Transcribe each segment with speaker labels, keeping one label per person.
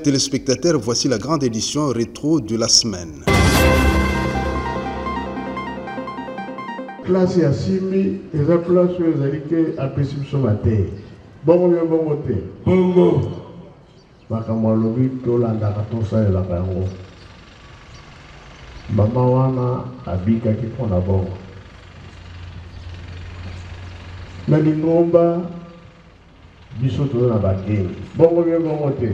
Speaker 1: téléspectateurs, voici la grande édition rétro de la semaine.
Speaker 2: Place ya Simi, les place où les alliés apprécient ce matin. Bon, bon côté. Bongo. Makamwa lobi tolanda katosa ya la kango. Mama wana abika kipona bongo. Na lingomba biso to na bakengi. Bongo bon côté.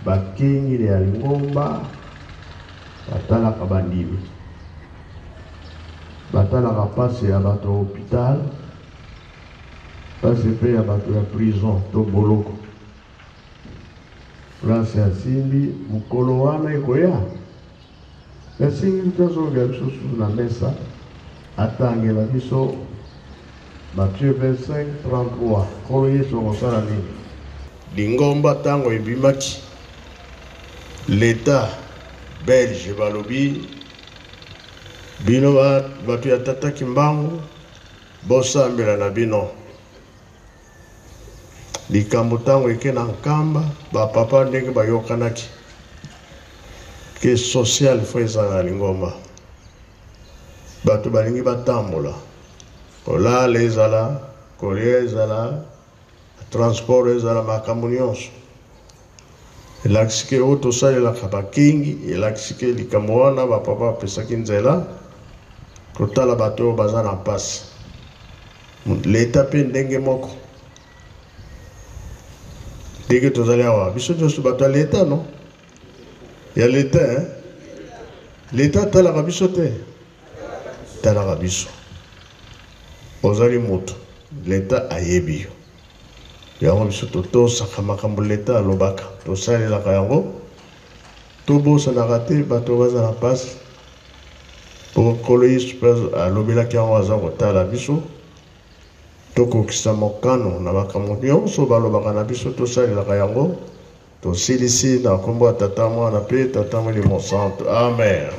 Speaker 2: Bakengi ya lingomba batala kabandimi. Batala kapase ya bato hôpital. Pase pe ya bato ya prison to boloko. Place ya Simbi mukolo wana ekoya. Ya Simbi tazo ya biso sous la mesa atangela biso Matthieu 25:33 kolo yeso mosala nini. Lingomba tango ebimaki l'État belge balobi bino bato ya tata kimbangu bosambela na bino likambo tango eke na nkamba bapapa ndenge bayokanaki ke social fo ezala lingomba bato balingi batambola kolala ezala kolia ezala transport ezala makambo nyonso elakisi ke oyo tosalelaka bakingi elakisi ke likambo wana bapapa bapesaki nzela totala bato oyo baza na mpasi leta mpe ndenge moko ndenge tozali awa biso nyonso bato ya leta no ya leta leta talaka biso te talaka biso ozali moto leta ayebi yo yango biso totosaka makambo leta alobaka tosalelaka yango tobosanaka te bato baza na mpasi pokolo yesu mpe alobelaki yango aza kotala biso tokokisa mokano na makambo nyonso balobaka na biso tosalelaka yango tosilisi na kombo ya tata mwana mpe tata molimo santo amen.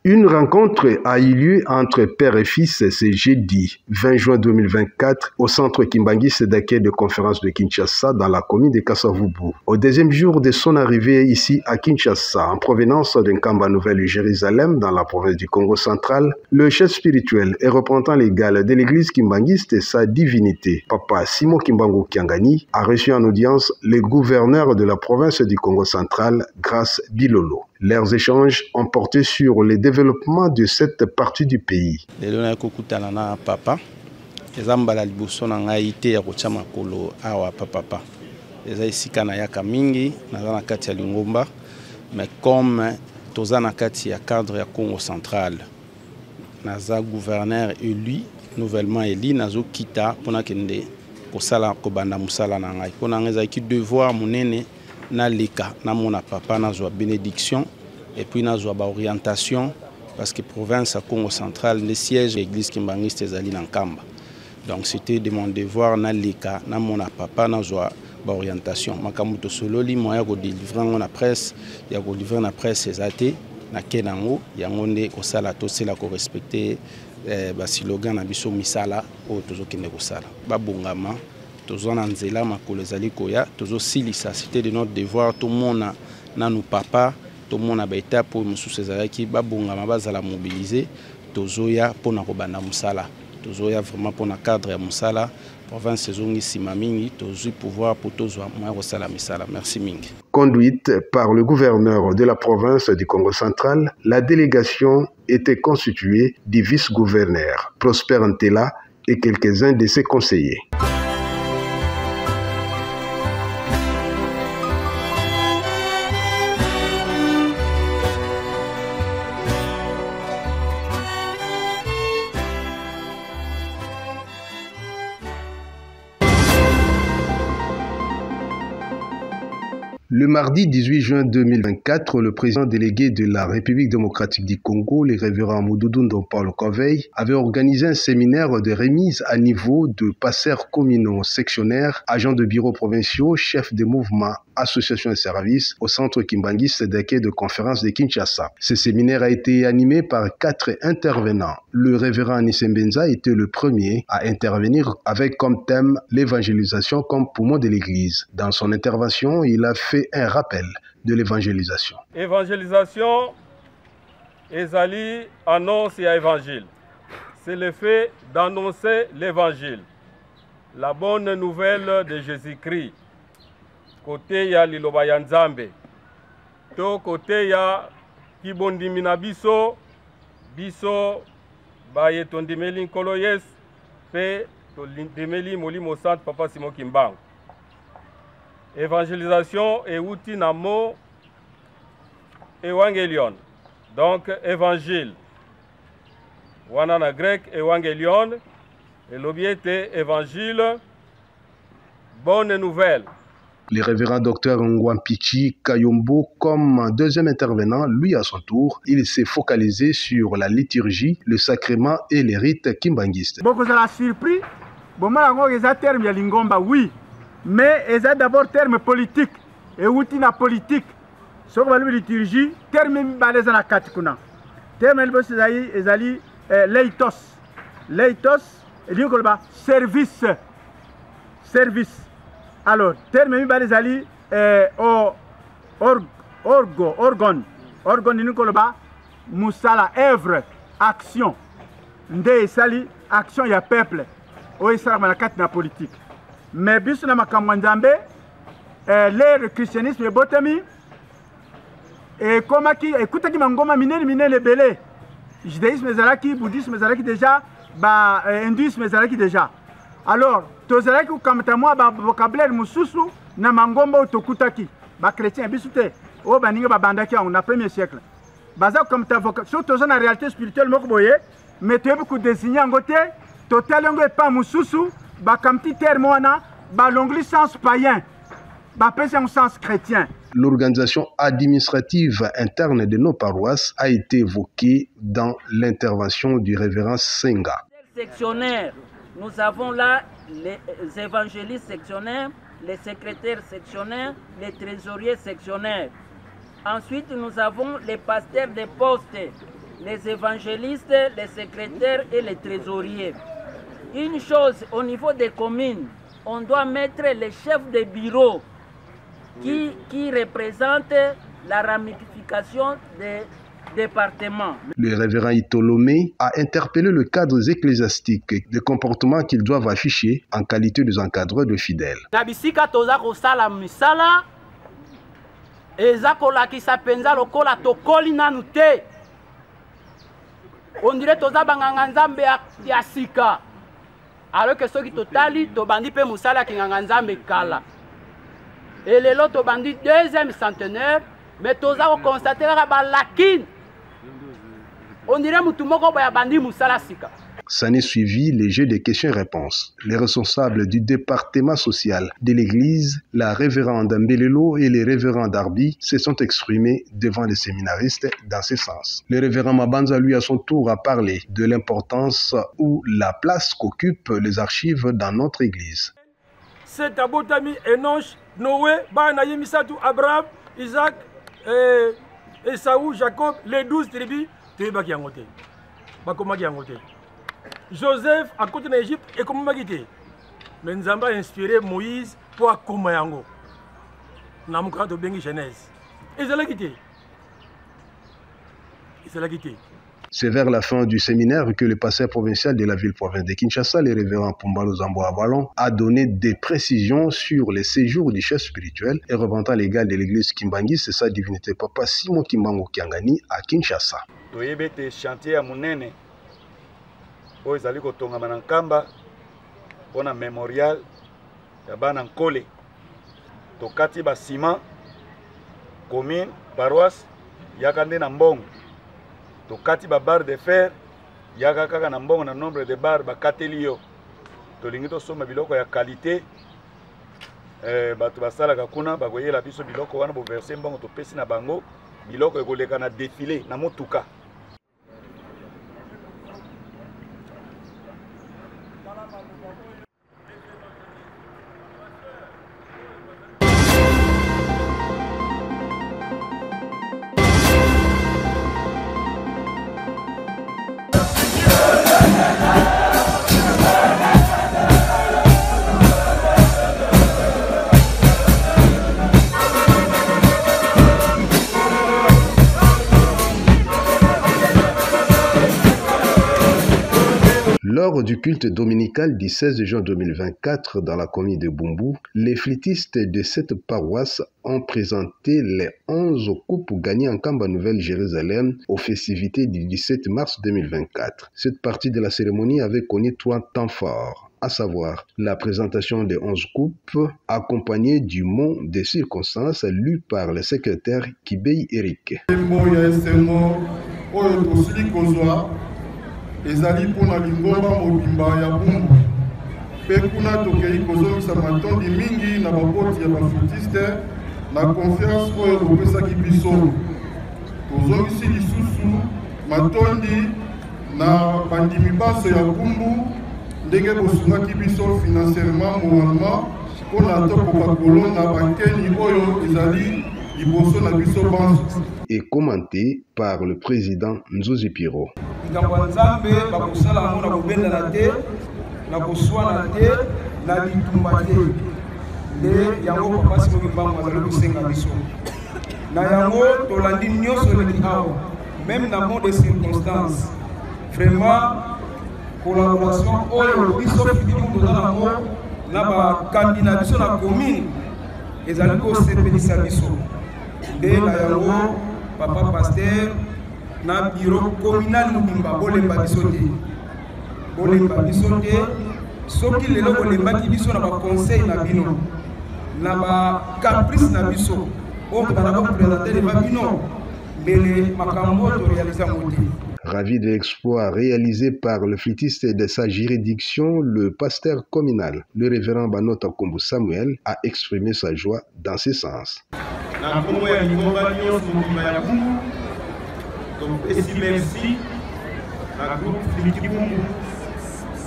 Speaker 1: Une rencontre a eu lieu entre père et fils ce jeudi 20 juin 2024 au centre Kimbangis d'accueil de conférence de Kinshasa dans la commune de Kassavubu. Au deuxième jour de son arrivée ici à Kinshasa, en provenance d'un camp à Nouvelle-Jérusalem dans la province du Congo central, le chef spirituel et représentant légal de l'église kimbangiste et sa divinité, Papa Simon Kimbangu Kiangani, a reçu en audience le gouverneur de la province du Congo central, Grace Bilolo. Leurs échanges ont porté sur le développement de cette partie du pays.
Speaker 3: Papa, ezambala liboso na ngai te ya kotia makolo awa papa. Eza isika na yaka mingi naza na kati ya Lingomba, mais comme toza na kati ya cadre ya Congo central, naza gouverneur élu nouvellement élu nazo kita pona kende kosala kobanda musala na ngai. Pona ngeza ki devoir munene na leka na mona papa na zwa bénédiction et puis na zwa ba orientation parce que province à Congo central le siège église kimbangiste ezali na Nkamba. Donc c'était de mon devoir na leka na mona papa na zwa ba orientation makamuto sololi moya ko délivrer na presse ya ko livrer na presse ezate na kenango yango nde kosala to sela ko respecter ba slogan na biso misala o tozo kende kosala ba bongama tozo na nzela makolo ezali koya tozo silisa c'était de notre devoir tout monde na nous papa tout monde na ba étape pour mususu ezalaki ba bongama bazala mobiliser tozo ya pona ko banda musala tozo ya vraiment pona cadre ya musala province ezongi sima mingi tozo pouvoir pour tozo moya kosala misala. Merci mingi.
Speaker 1: Conduite par le gouverneur de la province du Congo central, la délégation était constituée du vice-gouverneur Prosper Ntela et quelques-uns de ses conseillers. Le mardi 18 juin 2024, le président délégué de la République démocratique du Congo, le révérend Moudoudou Paul Corveille, avait organisé un séminaire de remise à niveau de passeurs communaux, sectionnaires, agents de bureaux provinciaux, chefs de mouvements, associations et services au centre Kimbangi Sédéké de conférence de Kinshasa. Ce séminaire a été animé par 4 intervenants. Le révérend Anissé Benza était le premier à intervenir avec comme thème l'évangélisation comme poumon de l'Église. Dans son intervention, il a fait un rappel de l'évangélisation.
Speaker 4: Évangélisation, ezali annonce et évangile. C'est le fait d'annoncer l'évangile, la bonne nouvelle de Jésus-Christ. Côté ya liloba ya Nzambe, to côté ya kibondimina biso, biso baye tondimeli nkolo yes, pe tondimeli molimo sant Papa Simon Kimbangu. Évangélisation et outil namo évangélion. Donc évangile. Wana na grec évangélion et l'objet évangile, bonne nouvelle.
Speaker 1: Le révérend docteur Ngwampichi Kayombo, comme deuxième intervenant, lui à son tour, il s'est focalisé sur la liturgie, le sacrement et les rites kimbanguistes.
Speaker 5: Beaucoup ça l'a surpris. Bon, moi, il y a terme lingomba, oui, mais il y a d'abord terme politique et outil na politique. Sur la liturgie, terme balèze na katikuna. Terme ezali leitos, leitos, et dit kolba service, service. Alors, terme balezali orgone, orgone ni kolba musala œuvre, action. Nde sali action ya peuple. O sala manakati na politique. Mais biso na makambo nzambe le christianisme botami et komaki ekutaki mangoma minene belé. Judaïsme ezalaki, bouddhisme ezalaki déjà, hindouisme ezalaki déjà. Alors, tozalaki kukamata mwa ba vocabulaire mususu na mangomba otokutaki. Ba chrétien biso te o baninga babandaki na premier siècle. Baza kukamata vocabulaire surtout na réalité spirituelle moko boye, mais tu peux désigner en côté total ngo pas mususu ba kamti terme wana ba l'ongli sens païen. Ba pèse en sens chrétien.
Speaker 1: L'organisation administrative interne de nos paroisses a été évoquée dans l'intervention du révérend Senga.
Speaker 6: Sectionnaires, nous avons là les évangélistes sectionnaires, les secrétaires sectionnaires, les trésoriers sectionnaires. Ensuite, nous avons les pasteurs des postes, les évangélistes, les secrétaires et les trésoriers. Une chose, au niveau des communes, on doit mettre les chefs de bureau qui représentent la ramification des départements.
Speaker 1: Le révérend Itolomé a interpellé le cadre ecclésiastique des comportements qu'ils doivent afficher en qualité des encadreurs de fidèles.
Speaker 7: Nabisika toza kosala misala eza kolakisa penza lokola tokoli nanu te. On dirait toza banganga nzambe ya sika. Alors que soki totali tobandi pe musala ki nganga nzambe kala. Et les lots tobandi deuxième centenaire, mais toza ko constater la balakine. On dirait mutumoko boya bandi musala sika.
Speaker 1: S'en est suivi les jeux de questions-réponses. Les responsables du département social de l'église, la révérende Mbelelo et les révérends d'Arbi se sont exprimés devant les séminaristes dans ce sens. Le révérend Mabanza, lui, à son tour, a parlé de l'importance ou la place qu'occupent les archives dans notre église.
Speaker 8: C'est Abotami, Enoch, Noé, Banaïm, Missatou, Abraham, Isaac, Esaou, Jacob, les 12 tribus, Tébaki Angote. Bakomaki Angote. Joseph a côté de l'Égypte et comment magité. Mais nous avons inspiré Moïse pour Akumayango. Nous avons créé de Genèse. Et c'est la quitté. C'est
Speaker 1: vers la fin du séminaire que le pasteur provincial de la ville-province de Kinshasa, le révérend Pumbalo Zambo Avalon, a donné des précisions sur les séjours du chef spirituel et représentant légal de l'église Kimbangi, c'est sa divinité Papa Simon Kimbangu Kiangani à Kinshasa.
Speaker 9: Chantier à Mounene. Oyo ezali kotongama na nkamba mpona mémorial ya bana nkole tokati basima commune paroisse yaka nde na mbongo tokati babarre de fer yaka kaka na mbongo na nombre de barre bakateli yo tolingi tosomba biloko ya qualité bato basalaka kuna bakoyela biso biloko wana boverse mbango topesi na bango biloko ekoleka na défilé na motuka.
Speaker 1: Lors du culte dominical du 16 juin 2024 dans la commune de Bumbu, les flûtistes de cette paroisse ont présenté les 11 coupes gagnées en Kamba Nouvelle-Jérusalem aux festivités du 17 mars 2024. Cette partie de la cérémonie avait connu 3 temps forts, à savoir la présentation des 11 coupes accompagnée du mot des circonstances lu par le secrétaire Kibei Eric.
Speaker 10: ezali pona lingomba mobimba ya Bumbu pe kuna tokei kozongisa matondi mingi na bapoti ya baflutiste na confiance oyo topesaki biso tozongisi lisusu matondi na bandimi baso ya Bumbu ndenge bosungaki biso financièrement moralement mpona tokoka kolonga bakeni oyo ezali liboso na biso banso.
Speaker 1: Et commenté par le président Nzuzi Piro.
Speaker 11: Likambo nzambe bakosala yango na kobendana te na koswana te na bitumba te nde yango papa Simon Mbangu azali kosenga biso na yango tolandi nyonso eleki awa même na mot de circonstance vraiment collaboration oyo biso fitimu toza nango na bakambi na biso na commune ezali kosepelisa biso nde na yango papa pasteur na bureau communal mobimba bolemba biso te soki lelo bolembaki biso na baconseil na bino na bacaprice na biso oyo tozala kopresente deva bino mbele makambo oyo torealize yango te.
Speaker 1: Ravi de l'exploit réalisé par le flûtiste de sa juridiction, le pasteur communal, le révérend Banota Kombu Samuel, a exprimé sa joie dans ce sens.
Speaker 10: Merci à groupe Fliki Bumbu,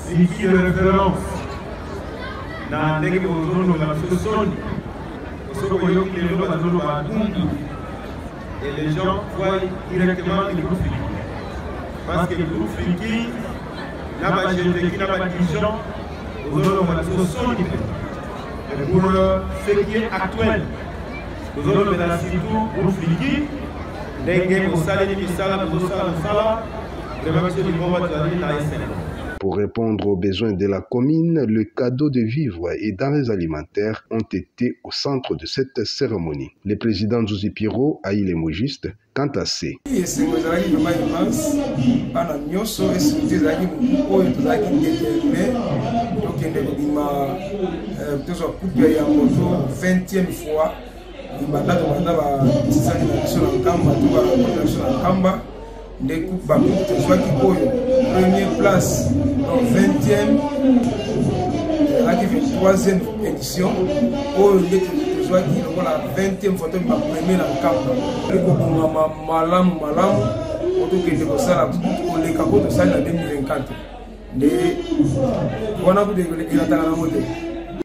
Speaker 10: Fliki de référence. Na ndenge bozono la sosoni, osoko yoki le loba zono ba Bumbu. Et les gens voient directement le groupe Fliki. Parce que le groupe Fliki n'a pas jeté qui n'a pas dirigeant, bozono la sosoni. Et pour ce qui est actuel, bozono la surtout groupe Fliki.
Speaker 1: Pour répondre aux besoins de la commune, le cadeau de vivres et denrées alimentaires ont été au centre de cette cérémonie. Le président Nzuzi Piro a eu les mogistes quant à ces.
Speaker 11: Première place, 20e, 23e édition, la 20e photo de ma première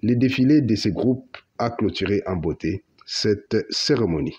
Speaker 1: Le défilé de ces groupes a clôturé en beauté cette cérémonie.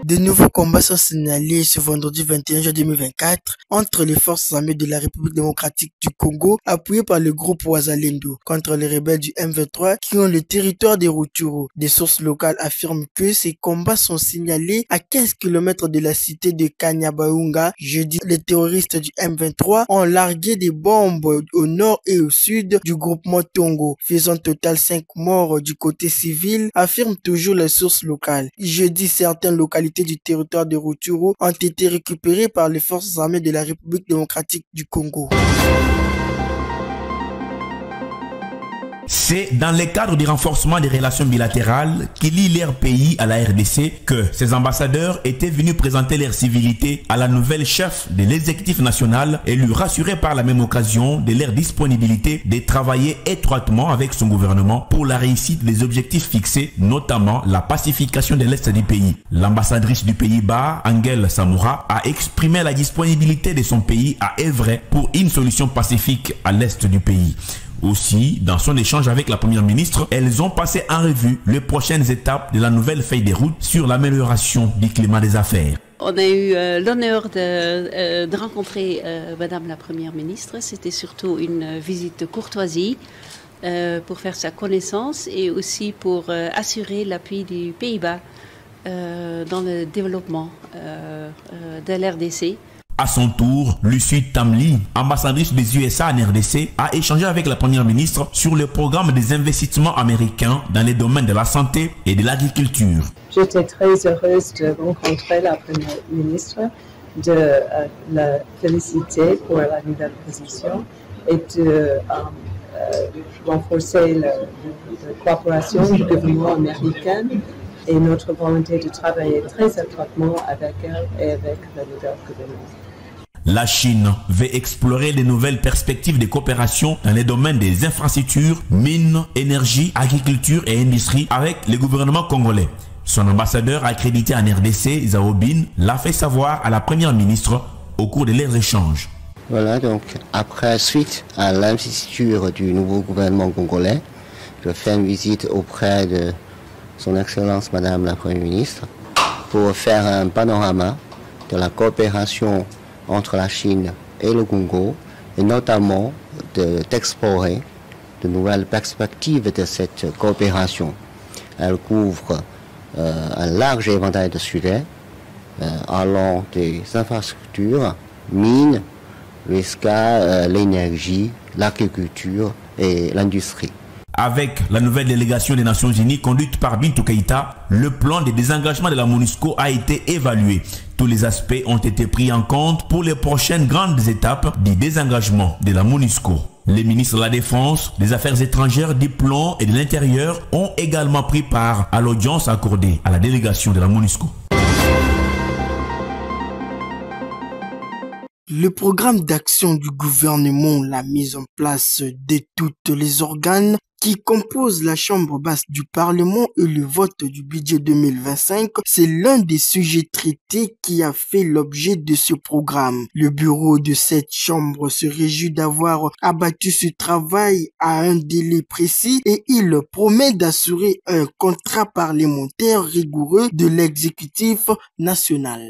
Speaker 12: De nouveaux combats sont signalés ce vendredi 21 juin 2024 entre les forces armées de la République démocratique du Congo, appuyées par le groupe Wazalendo, contre les rebelles du M23 qui ont le territoire des Rutshuru. Des sources locales affirment que ces combats sont signalés à 15 km de la cité de Kanyabayonga. Jeudi, les terroristes du M23 ont largué des bombes au nord et au sud du groupement Tongo, faisant total 5 morts du côté civil, affirment toujours les sources locales. Jeudi, certaines localités du territoire de Rutshuru ont été récupérés par les forces armées de la République démocratique du Congo.
Speaker 13: C'est dans le cadre du renforcement des relations bilatérales qui lient leur pays à la RDC que ces ambassadeurs étaient venus présenter leur civilité à la nouvelle chef de l'exécutif national et lui rassurer par la même occasion de leur disponibilité de travailler étroitement avec son gouvernement pour la réussite des objectifs fixés, notamment la pacification de l'Est du pays. L'ambassadrice du Pays-Bas, Angel Samoura, a exprimé la disponibilité de son pays à œuvrer pour une solution pacifique à l'Est du pays. Aussi, dans son échange avec la première ministre, elles ont passé en revue les prochaines étapes de la nouvelle feuille de route sur l'amélioration du climat des affaires.
Speaker 14: On a eu l'honneur de rencontrer Madame la Première ministre. C'était surtout une visite de courtoisie pour faire sa connaissance et aussi pour assurer l'appui du Pays-Bas dans le développement de l'RDC.
Speaker 13: À son tour, Lucie Tamli, ambassadrice des USA en RDC, a échangé avec la première ministre sur le programme des investissements américains dans les domaines de la santé et de l'agriculture.
Speaker 15: J'étais très heureuse de rencontrer la première ministre, de la féliciter pour la nouvelle position et de renforcer la coopération du gouvernement américain et notre volonté de travailler très étroitement avec elle et avec le nouvel gouvernement.
Speaker 13: La Chine veut explorer de nouvelles perspectives de coopération dans les domaines des infrastructures, mines, énergie, agriculture et industrie avec le gouvernement congolais. Son ambassadeur accrédité en RDC, Zhao Bin, l'a fait savoir à la première ministre au cours de leurs échanges.
Speaker 16: Voilà, donc suite à l'investiture du nouveau gouvernement congolais, je fais une visite auprès de Son Excellence Madame la Première ministre pour faire un panorama de la coopération entre la Chine et le Congo et notamment d'explorer de nouvelles perspectives de cette coopération. Elle couvre un large éventail de sujets allant des infrastructures, mines, jusqu'à l'énergie, l'agriculture et l'industrie.
Speaker 13: Avec la nouvelle délégation des Nations Unies conduite par Bintou Keïta, le plan de désengagement de la MONUSCO a été évalué. Tous les aspects ont été pris en compte pour les prochaines grandes étapes du désengagement de la MONUSCO. Les ministres de la Défense, des Affaires étrangères, du Plan et de l'Intérieur ont également pris part à l'audience accordée à la délégation de la MONUSCO.
Speaker 12: Le programme d'action du gouvernement, la mise en place de tous les organes qui composent la chambre basse du Parlement et le vote du budget 2025, c'est l'un des sujets traités qui a fait l'objet de ce programme. Le bureau de cette chambre se réjouit d'avoir abattu ce travail à un délai précis et il promet d'assurer un contrat parlementaire rigoureux de l'exécutif national.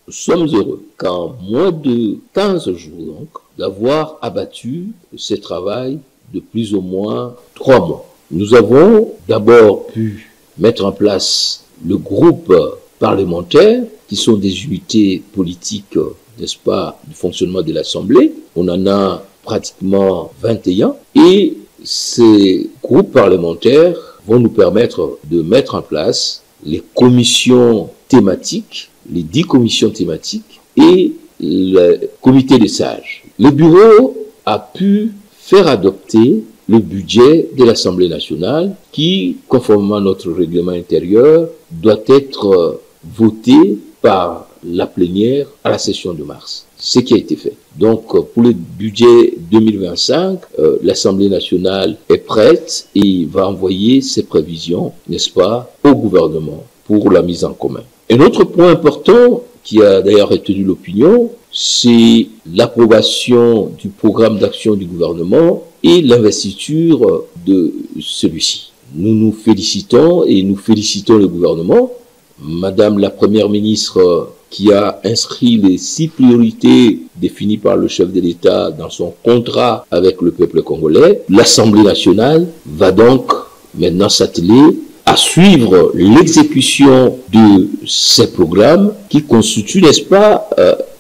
Speaker 17: Nous sommes heureux qu'en moins de 15 jours donc, d'avoir abattu ce travail de plus ou moins 3 mois. Nous avons d'abord pu mettre en place le groupe parlementaire, qui sont des unités politiques, n'est-ce pas, du fonctionnement de l'Assemblée. On en a pratiquement 21. Et ces groupes parlementaires vont nous permettre de mettre en place les commissions thématiques, les 10 commissions thématiques et le comité des sages. Le bureau a pu faire adopter le budget de l'Assemblée nationale qui, conformément à notre règlement intérieur, doit être voté par la plénière à la session de mars. Ce qui a été fait. Donc, pour le budget 2025, l'Assemblée nationale est prête et va envoyer ses prévisions, n'est-ce pas, au gouvernement pour la mise en commun. Un autre point important qui a d'ailleurs retenu l'opinion, c'est l'approbation du programme d'action du gouvernement et l'investiture de celui-ci. Nous nous félicitons et nous félicitons le gouvernement. Madame la Première ministre qui a inscrit les 6 priorités définies par le chef de l'État dans son contrat avec le peuple congolais. L'Assemblée nationale va donc maintenant s'atteler à suivre l'exécution de ces programmes qui constituent, n'est-ce pas,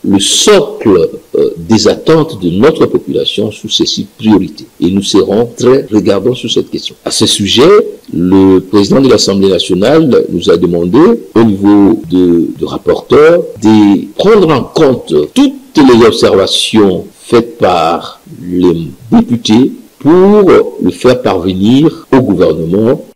Speaker 17: le socle des attentes de notre population sous ces 6 priorités. Et nous serons très regardants sur cette question. À ce sujet, le président de l'Assemblée nationale nous a demandé, au niveau de rapporteur, de prendre en compte toutes les observations faites par les députés pour le faire parvenir au gouvernement.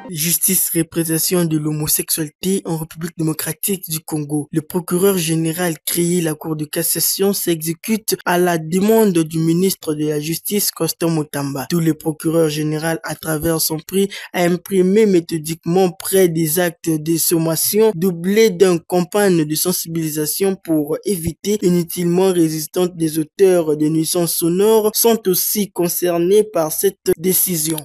Speaker 12: Justice, répression de l'homosexualité en République démocratique du Congo. Le procureur général créé la Cour de cassation s'exécute à la demande du ministre de la Justice, Constant Mutamba. Tous les procureurs généraux, à travers son prix, a imprimé méthodiquement près des actes de sommation, doublés d'une campagne de sensibilisation pour éviter inutilement résistante des auteurs de nuisances sonores, sont aussi concernés par cette décision.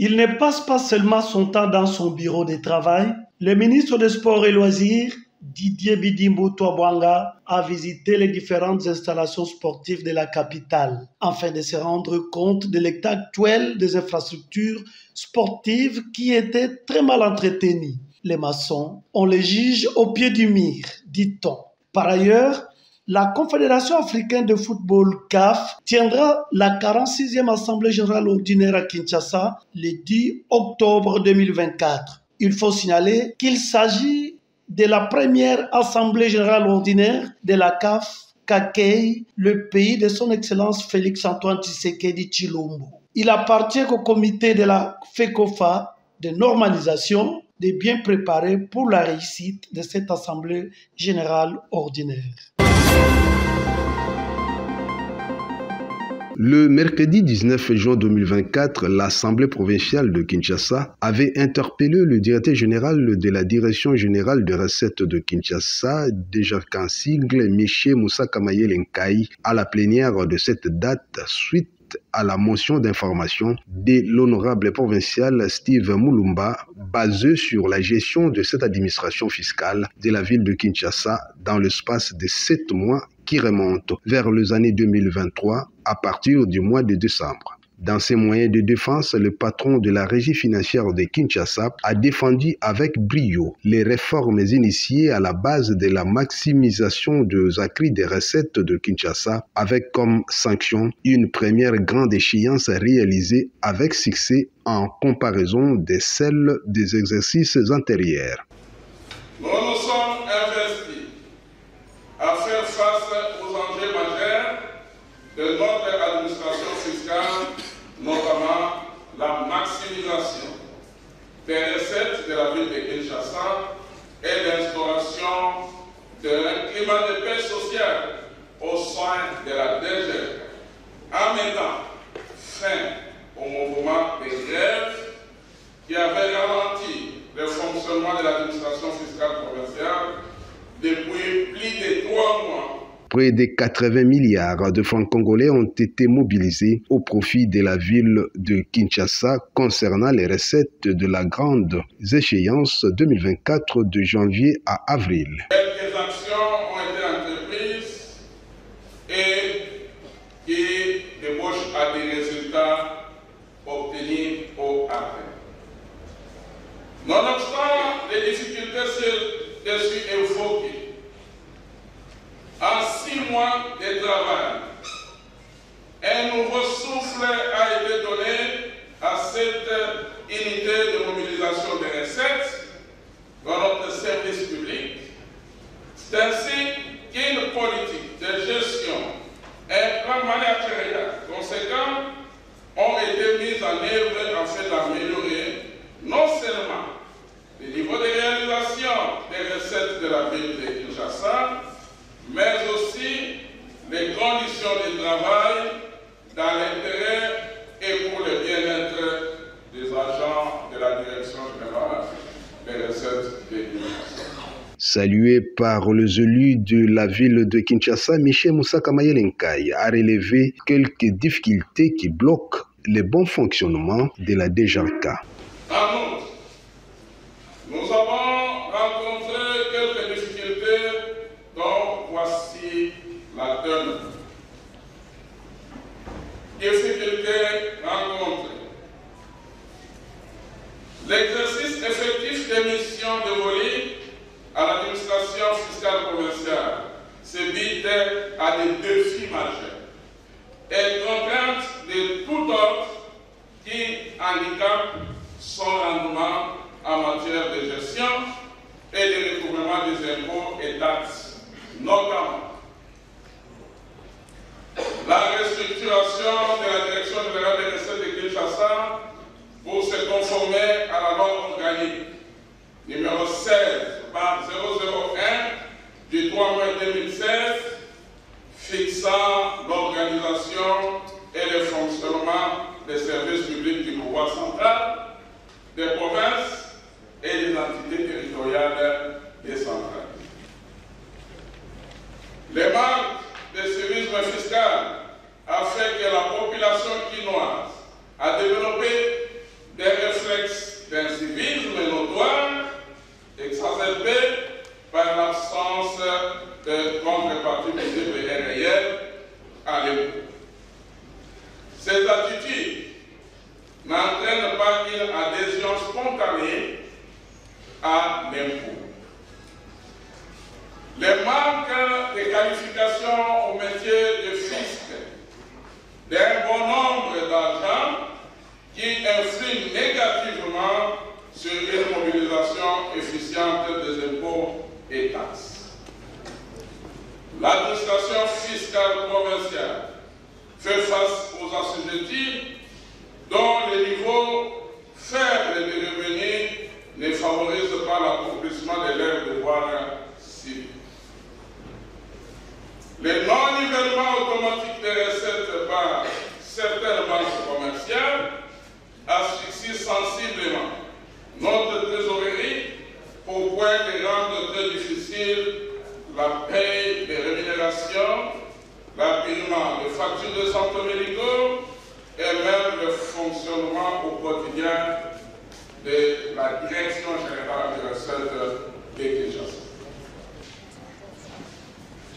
Speaker 18: Il ne passe pas seulement son temps dans son bureau de travail. Le ministre des Sports et Loisirs, Didier Bidimbo Touabouanga, a visité les différentes installations sportives de la capitale afin de se rendre compte de l'état actuel des infrastructures sportives qui étaient très mal entretenues. Les maçons, on les juge au pied du mur, dit-on. Par ailleurs, la Confédération africaine de football CAF tiendra la 46e Assemblée générale ordinaire à Kinshasa le 10 octobre 2024. Il faut signaler qu'il s'agit de la première Assemblée générale ordinaire de la CAF qu'accueille le pays de son Excellence Félix-Antoine Tshisekedi Tshilombo. Il appartient au comité de la FECOFA de normalisation de bien préparer pour la réussite de cette Assemblée générale ordinaire.
Speaker 1: Le mercredi 19 juin 2024, l'Assemblée provinciale de Kinshasa avait interpellé le directeur général de la Direction générale des recettes de Kinshasa, déjà qu'en sigle, Miché Moussa Kamayel Nkai, à la plénière de cette date suite à la motion d'information de l'honorable provincial Steve Moulumba, basée sur la gestion de cette administration fiscale de la ville de Kinshasa dans l'espace de 7 mois qui remonte vers les années 2023 à partir du mois de décembre. Dans ses moyens de défense, le patron de la régie financière de Kinshasa a défendu avec brio les réformes initiées à la base de la maximisation des acquis des recettes de Kinshasa avec comme sanction une première grande échéance réalisée avec succès en comparaison de celles des exercices antérieurs.
Speaker 19: Nous nous sommes investis à faire face aux enjeux majeurs de notre administration fiscale, notamment la maximisation des recettes de la ville de Kinshasa et l'instauration d'un climat de paix sociale au sein de la DG, en mettant fin au mouvement des grèves qui avait ralenti le fonctionnement de l'administration fiscale provinciale depuis plus de 3 mois.
Speaker 1: Près de 80 milliards de francs congolais ont été mobilisés au profit de la ville de Kinshasa concernant les recettes de la grande échéance 2024 de janvier à avril.
Speaker 19: Quelques actions ont été entreprises et qui débouchent à des résultats obtenus au après. Nonobstant les difficultés dessus évoquées, en 6 mois de travail, un nouveau souffle a été donné à cette unité de mobilisation des recettes dans notre service public. C'est ainsi qu'une politique de gestion et un plan managérial conséquent ont été mis en œuvre afin d'améliorer non seulement le niveau de réalisation des recettes de la ville de Kinshasa, mais aussi les conditions de travail dans l'intérêt et pour le bien-être des agents de la Direction générale des recettes de Kinshasa.
Speaker 1: Salué par les élus de la ville de Kinshasa, Miché Moussa Kamayel Nkai a relevé quelques difficultés qui bloquent le bon fonctionnement de la DGRK.
Speaker 19: En outre, nous avons rencontré quelques difficultés dont voici la donne. Difficultés rencontrées. L'exercice effectif des missions dévolues à l'administration fiscale provinciale se bute à des défis majeurs et contraintes de tout ordre qui handicapent son rendement en matière de gestion et de recouvrement des impôts et taxes, notamment la restructuration de la Direction générale des recettes de Kinshasa pour se conformer à la loi organique numéro 16/001 du 3 mai 2016 fixant l'organisation et le fonctionnement des services publics du pouvoir central, des provinces et des entités territoriales décentralisées. Les manques de civisme fiscal a fait que la population quinoise a développé des réflexes d'incivisme notoire, exacerbés par l'absence de contrepartie visible et réelle à l'impôt. Ces attitudes n'entraînent pas une adhésion spontanée à l'impôt. Les manques de qualification au métier de fisc d'un bon nombre d'agents qui influent négativement sur une mobilisation efficiente des impôts et taxes. L'administration fiscale provinciale fait face aux assujettis dont le niveau faible de revenus ne favorise pas l'accomplissement de leurs devoirs civiques. Le non-nivellement automatique des recettes par certaines banques commerciales asphyxie sensiblement notre trésorerie au point de rendre très difficile la paie des rémunérations, l'apurement des factures de santé médicaux et même le fonctionnement au quotidien de la Direction générale des recettes de Kinshasa.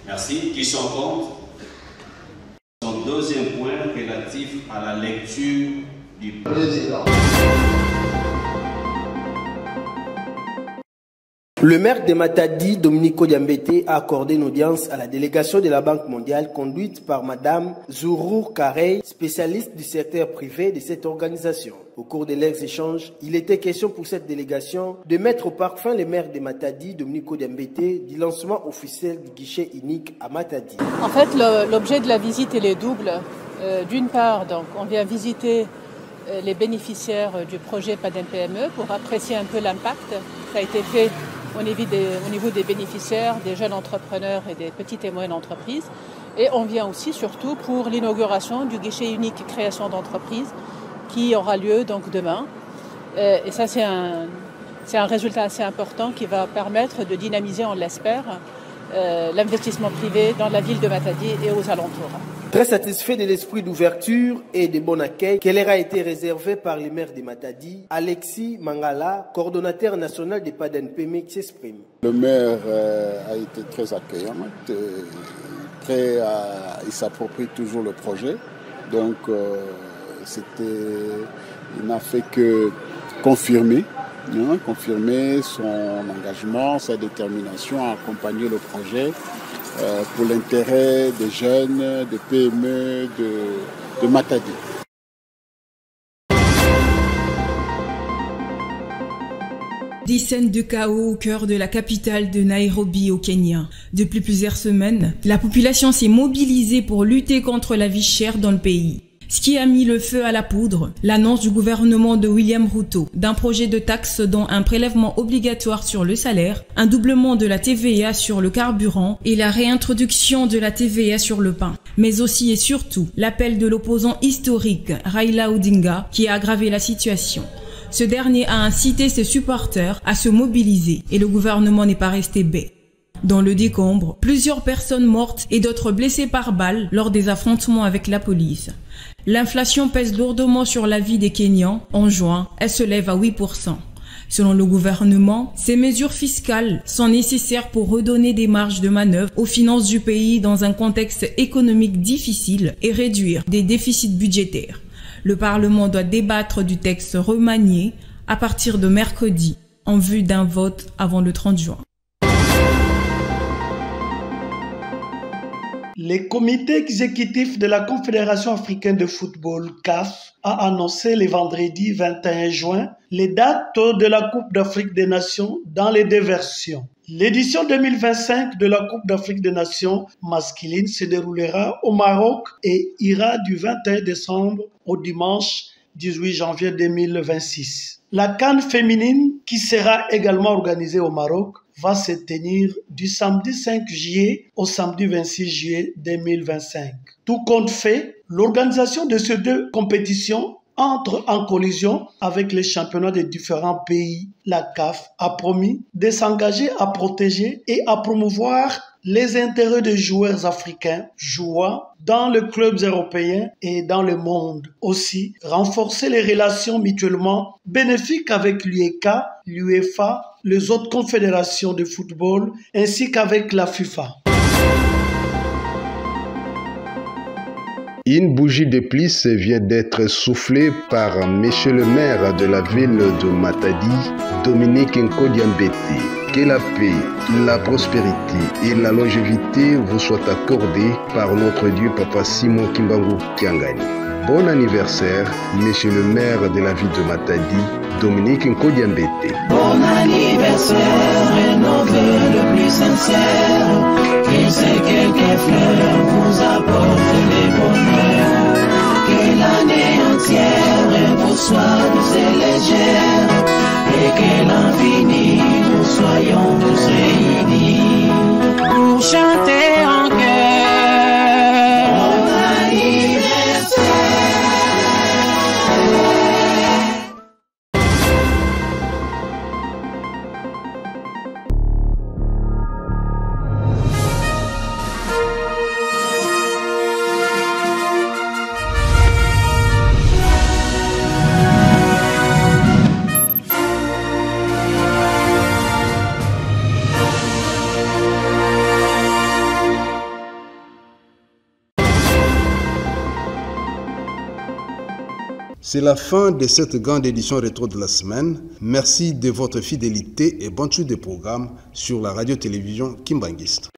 Speaker 20: Merci. Qui s'en compte? Son deuxième point relatif à la lecture du président.
Speaker 12: Le maire de Matadi, Dominico Diambete, a accordé une audience à la délégation de la Banque mondiale conduite par Madame Zourour Karey, spécialiste du secteur privé de cette organisation. Au cours de leurs échanges, il était question pour cette délégation de mettre au parfum le maire de Matadi, Dominico Diambete, du lancement officiel du guichet unique à Matadi.
Speaker 21: En fait, l'objet de la visite est double. D'une part, donc, on vient visiter les bénéficiaires du projet PADEM PME pour apprécier un peu l'impact. Ça a été fait au niveau des bénéficiaires, des jeunes entrepreneurs et des petites et moyennes entreprises. Et on vient aussi surtout pour l'inauguration du guichet unique création d'entreprise qui aura lieu donc demain. Et ça, c'est un résultat assez important qui va permettre de dynamiser, on l'espère, l'investissement privé dans la ville de Matadi et aux alentours.
Speaker 12: Très satisfait de l'esprit d'ouverture et de bon accueil qui leur a été réservé par le maire de Matadi, Alexis Mangala, coordonnateur national des PADEM PME, qui s'exprime.
Speaker 22: Le maire a été très accueillant, il s'approprie toujours le projet, donc il n'a fait que confirmer son engagement, sa détermination à accompagner le projet pour l'intérêt des jeunes, des PME de Matadi.
Speaker 23: Des scènes de chaos au cœur de la capitale de Nairobi au Kenya. Depuis plusieurs semaines, la population s'est mobilisée pour lutter contre la vie chère dans le pays. Ce qui a mis le feu à la poudre, l'annonce du gouvernement de William Ruto d'un projet de taxe dont un prélèvement obligatoire sur le salaire, un doublement de la TVA sur le carburant et la réintroduction de la TVA sur le pain. Mais aussi et surtout, l'appel de l'opposant historique Raila Odinga qui a aggravé la situation. Ce dernier a incité ses supporters à se mobiliser et le gouvernement n'est pas resté bête. Dans le décombre, plusieurs personnes mortes et d'autres blessées par balles lors des affrontements avec la police. L'inflation pèse lourdement sur la vie des Kenyans. En juin, elle se lève à 8%. Selon le gouvernement, ces mesures fiscales sont nécessaires pour redonner des marges de manœuvre aux finances du pays dans un contexte économique difficile et réduire des déficits budgétaires. Le Parlement doit débattre du texte remanié à partir de mercredi en vue d'un vote avant le 30 juin.
Speaker 18: Le comité exécutif de la Confédération africaine de football, CAF, a annoncé le vendredi 21 juin les dates de la Coupe d'Afrique des Nations dans les deux versions. L'édition 2025 de la Coupe d'Afrique des Nations masculine se déroulera au Maroc et ira du 21 décembre au dimanche 18 janvier 2026. La CAN féminine, qui sera également organisée au Maroc, va se tenir du samedi 5 juillet au samedi 26 juillet 2025. Tout compte fait, l'organisation de ces deux compétitions entre en collision avec les championnats des différents pays. La CAF a promis de s'engager à protéger et à promouvoir les intérêts des joueurs africains jouant dans les clubs européens et dans le monde. Aussi, renforcer les relations mutuellement bénéfiques avec l'UEK, l'UEFA, les autres confédérations de football ainsi qu'avec la FIFA.
Speaker 1: Une bougie de plus vient d'être soufflée par Monsieur le maire de la ville de Matadi, Dominique Nkodiambete. Que la paix, la prospérité et la longévité vous soient accordées par notre Dieu Papa Simon Kimbangu Kiangani. Bon anniversaire, Monsieur le maire de la ville de Matadi, Dominique Nkodiambete.
Speaker 2: Bon anniversaire et nos vœux le plus sincère, que ces quelques fleurs vous apportent les bonheurs, que l'année entière vous soit douce et légère, et que l'infini nous soyons tous réunis pour chanter en cœur. Bon anniversaire.
Speaker 1: C'est la fin de cette grande édition rétro de la semaine. Merci de votre fidélité et bonne suite des programmes sur la radio-télévision Kimbanguiste.